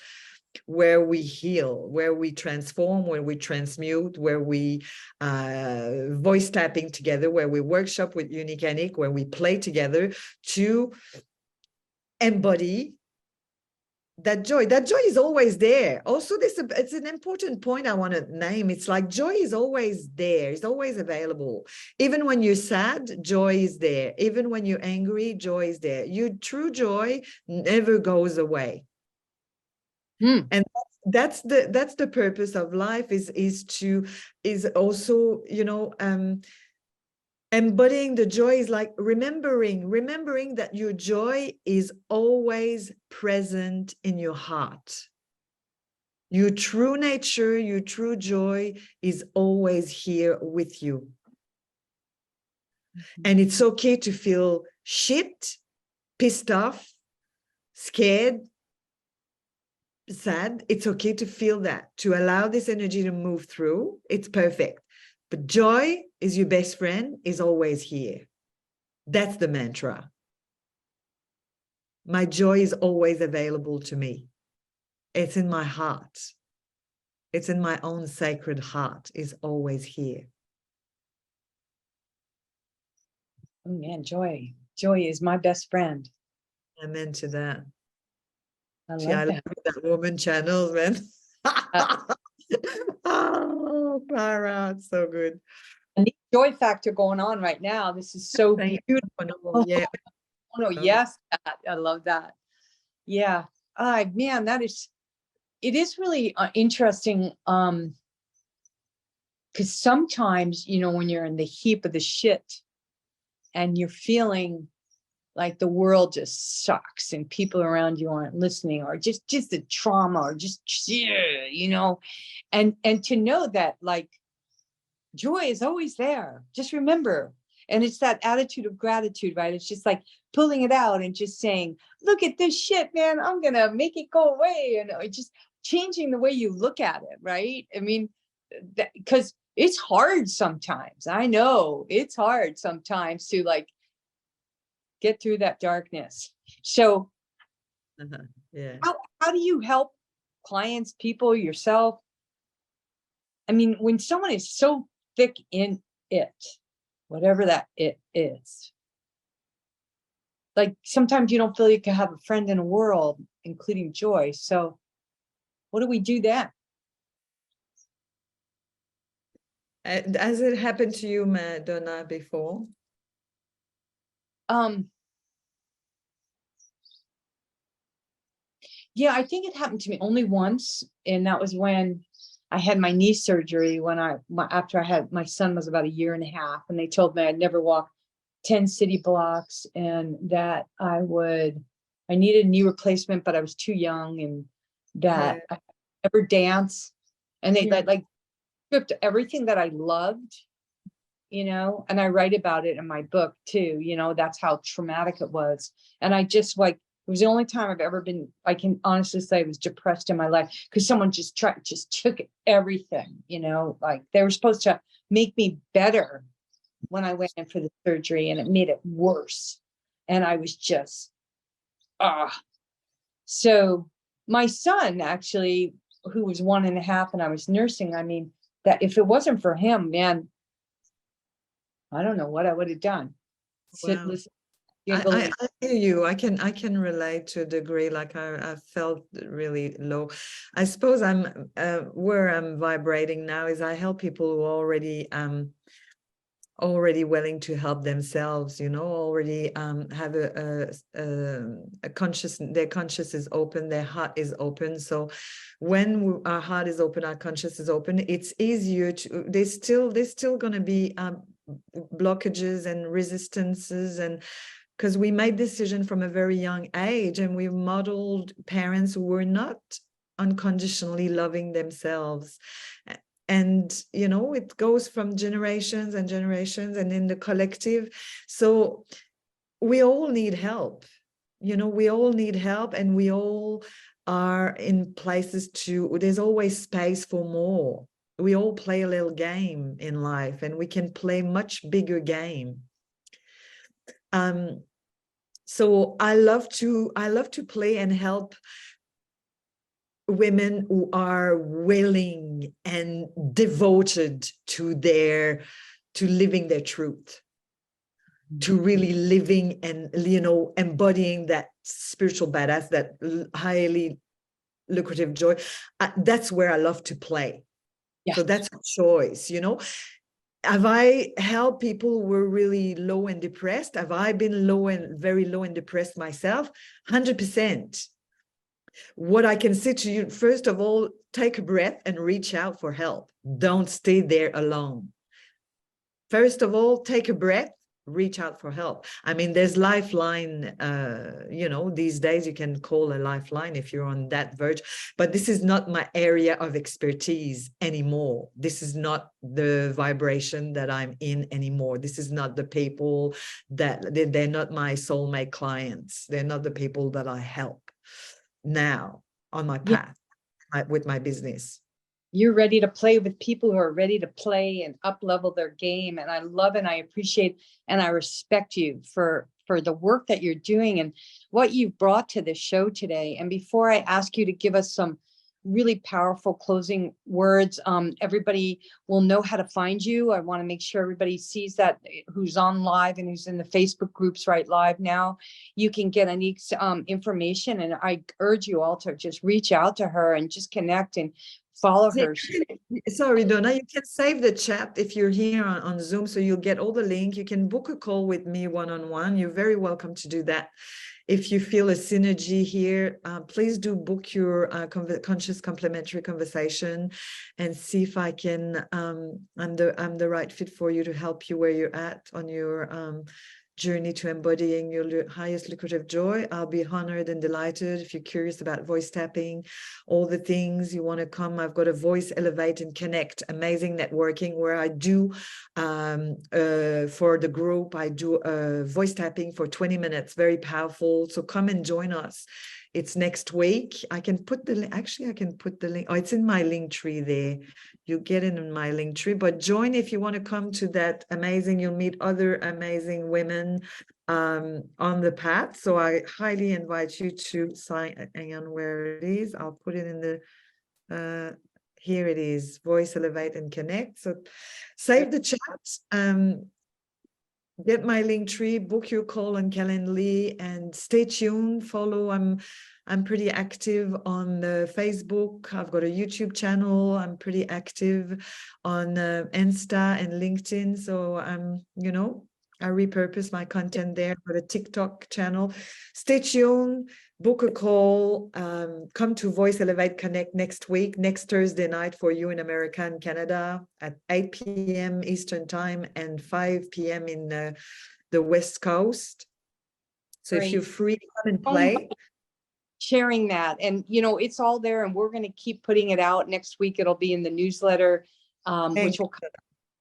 where we heal, where we transform, where we transmute, where we voice tapping together, where we workshop with Unique Anick, where we play together to embody that joy. That joy is always there. Also, it's an important point I want to name. It's like joy is always there. It's always available. Even when you're sad, joy is there. Even when you're angry, joy is there. Your true joy never goes away. And that's the purpose of life, is also, you know, embodying the joy is like remembering that your joy is always present in your heart. Your true nature, your true joy is always here with you. And it's okay to feel shit, pissed off, scared, sad. It's okay to feel that, to allow this energy to move through. It's perfect. But joy is your best friend, is always here. That's the mantra. My joy is always available to me. It's in my heart. It's in my own sacred heart. It's always here. Oh man, joy. Joy is my best friend. Amen to that. I love I that. love that woman channels, man. Oh, Clara, it's so good. A neat joy factor going on right now. This is so Thank beautiful. you. Yeah. Oh no, yes, I love that. Yeah. Man, it is really interesting. Because sometimes, you know, when you're in the heap of the shit and you're feeling like the world just sucks and people around you aren't listening, or just the trauma, or just, you know, and to know that like joy is always there. Just remember. And it's that attitude of gratitude, right? It's just like pulling it out and just saying, look at this shit, man, I'm going to make it go away. And just changing the way you look at it, right? I mean, because it's hard sometimes. I know it's hard sometimes to like get through that darkness. So yeah. How do you help clients, people, yourself? I mean, when someone is so thick in it, whatever that it is, like sometimes you don't feel you can have a friend in the world, including joy. So what do we do then? Has it happened to you, Donna, before? Yeah, I think it happened to me only once, and that was when I had my knee surgery. After I had my son was about 1.5 years, and they told me I'd never walk 10 city blocks, and that I needed a knee replacement, but I was too young, and that I never dance, and they like stripped everything that I loved, you know, and I write about it in my book too, you know, that's how traumatic it was. And I just like, it was the only time I've ever been, I can honestly say I was depressed in my life, because someone just took everything, you know, like they were supposed to make me better when I went in for the surgery, and it made it worse. And I was just, so my son actually, who was 1.5 and I was nursing, I mean, that if it wasn't for him, man, I don't know what I would have done. Wow. I hear you. I can relate to a degree. Like I felt really low. I suppose I'm where I'm vibrating now is I help people who are already willing to help themselves, already have a conscious, their conscious is open, their heart is open. So when our heart is open, our conscious is open, it's easier to, there's still going to be blockages and resistances, and because we made decision from a very young age, and we modeled parents who were not unconditionally loving themselves. And, it goes from generations and generations and in the collective. So we all need help, we all need help, and we all are in places there's always space for more. We all play a little game in life, and we can play much bigger game. So I love to play and help women who are willing and devoted to living their truth, to really living and, embodying that spiritual badass, that highly lucrative joy. That's where I love to play. Yeah. So that's a choice, Have I helped people who were really low and depressed? Have I been very low and depressed myself? 100%. What I can say to you, first of all, take a breath and reach out for help. Don't stay there alone. First of all, take a breath, reach out for help. I mean, there's Lifeline, these days you can call a Lifeline if you're on that verge, but this is not my area of expertise anymore. This is not the vibration that I'm in anymore. This is not the people they're not my soulmate clients. They're not the people that I help now on my path with my business. You're ready to play with people who are ready to play and up level their game. And I love and I appreciate and I respect you for the work that you're doing and what you've brought to the show today. And before I ask you to give us some really powerful closing words, everybody will know how to find you. I want to make sure everybody sees that, who's on live and who's in the Facebook groups right live now. You can get Anick's information, and I urge you all to just reach out to her and just connect and follow her. Sorry, Donna, you can save the chat if you're here on Zoom, so you'll get all the link. You can book a call with me one-on-one. You're very welcome to do that. If you feel a synergy here, please do book your conscious complementary conversation and see if I can, I'm the right fit for you to help you where you're at on your journey to embodying your highest lucrative joy. I'll be honored and delighted. If you're curious about voice tapping, all the things you want to come, I've got a Voice, Elevate and Connect, amazing networking where I do for the group, I do voice tapping for 20 minutes, very powerful. So come and join us. It's next week. I can put the link. Actually, I can put the link. Oh, it's in my link tree there. You get it in my link tree. But join if you want to come to that amazing. You'll meet other amazing women on the path. So I highly invite you to sign. Hang on, where it is. I'll put it in the. Here it is. Voice, Elevate, and Connect. So save the chat. Get my link tree, book your call on Calendly, and stay tuned. Follow. I'm pretty active on Facebook. I've got a YouTube channel. I'm pretty active on Insta and LinkedIn. So I repurpose my content there. I've got a TikTok channel. Stay tuned. Book a call. Come to Voice Elevate Connect next week, next Thursday night for you in America and Canada at 8 p.m. Eastern Time and 5 p.m. in the West Coast. So Great. If you're free, come and play. Sharing that, and it's all there, and we're going to keep putting it out. Next week it'll be in the newsletter, which will come.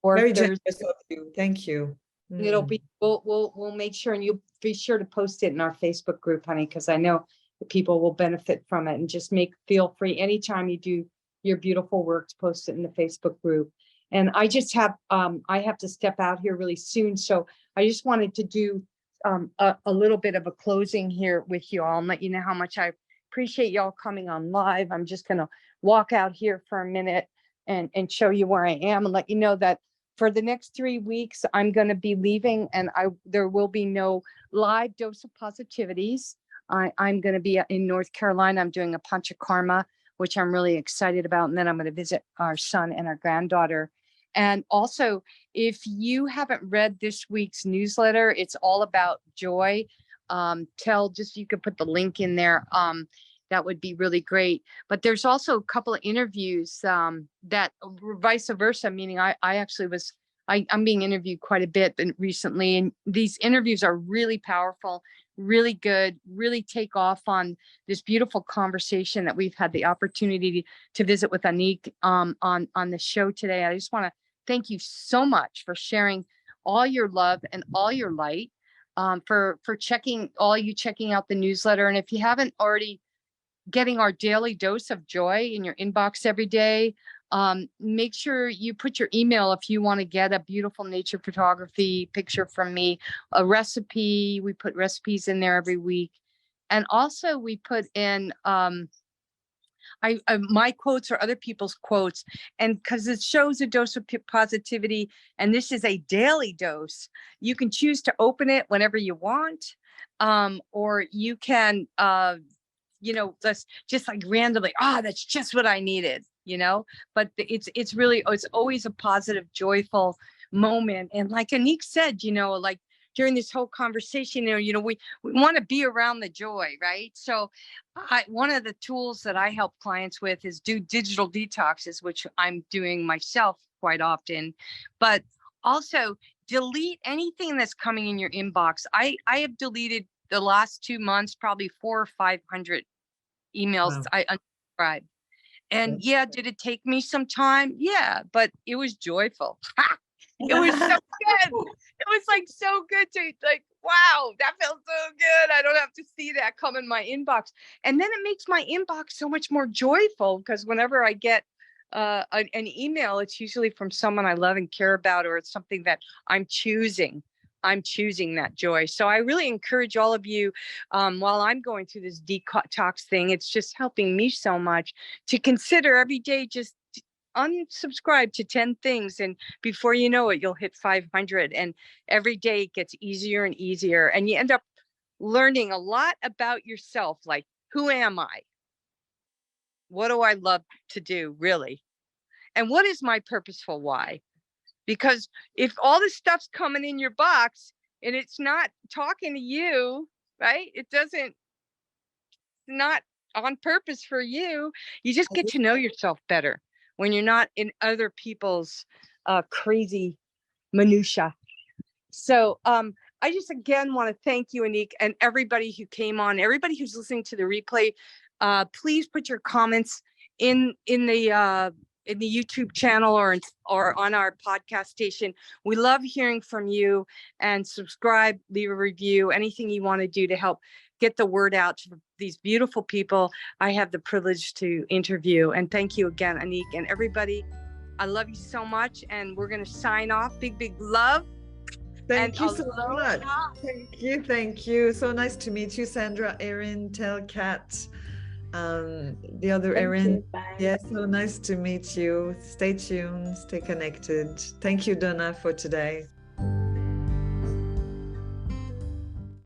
Very generous of you. Thank you. It'll be we'll make sure, and you'll be sure to post it in our Facebook group, honey, because I know the people will benefit from it. And just feel free anytime you do your beautiful work to post it in the Facebook group. And I just have I have to step out here really soon, so I just wanted to do a little bit of a closing here with you all and let you know how much I appreciate y'all coming on live. I'm just gonna walk out here for a minute and show you where I am and let you know that for the next 3 weeks, I'm going to be leaving, and there will be no live dose of positivities. I'm going to be in North Carolina. I'm doing a Panchakarma, which I'm really excited about. And then I'm going to visit our son and our granddaughter. And also, if you haven't read this week's newsletter, it's all about joy. You could put the link in there. That would be really great. But there's also a couple of interviews that vice versa, meaning I'm being interviewed quite a bit recently. And these interviews are really powerful, really good, really take off on this beautiful conversation that we've had the opportunity to visit with Anick on the show today. I just want to thank you so much for sharing all your love and all your light, for checking out the newsletter. And if you haven't already, getting our daily dose of joy in your inbox every day. Make sure you put your email if you want to get a beautiful nature photography picture from me, a recipe. We put recipes in there every week. And also we put in my quotes or other people's quotes. And because it shows a dose of positivity, and this is a daily dose, you can choose to open it whenever you want. Or you can, let's just like randomly, that's just what I needed, but it's always a positive, joyful moment. And like Anick said, like during this whole conversation, we want to be around the joy, right? So one of the tools that I help clients with is do digital detoxes, which I'm doing myself quite often, but also delete anything that's coming in your inbox. I have deleted the last 2 months, probably 400 or 500 emails. Wow. I unsubscribed. And did it take me some time? Yeah, but it was joyful. It was so good. It was like so good to wow, that felt so good. I don't have to see that come in my inbox. And then it makes my inbox so much more joyful, because whenever I get an email, it's usually from someone I love and care about, or it's something that I'm choosing that joy. So I really encourage all of you, while I'm going through this detox thing, it's just helping me so much, to consider every day, just unsubscribe to 10 things. And before you know it, you'll hit 500. And every day it gets easier and easier. And you end up learning a lot about yourself. Like, who am I? What do I love to do, really? And what is my purposeful why? Because if all this stuff's coming in your box and it's not talking to you, right? Not on purpose for you. You just get to know yourself better when you're not in other people's crazy minutia. So I just again want to thank you, Anick, and everybody who came on, everybody who's listening to the replay. Please put your comments in the YouTube channel or on our podcast station. We love hearing from you, and subscribe, leave a review, anything you want to do to help get the word out to these beautiful people I have the privilege to interview. And thank you again, Anick, and everybody. I love you so much, and we're going to sign off. Big, big love. Thank you so much. Thank you. So nice to meet you, Sandra, Erin, Telcat. The other Erin. Yes, so nice to meet you. Stay tuned, stay connected. Thank you, Donna, for today.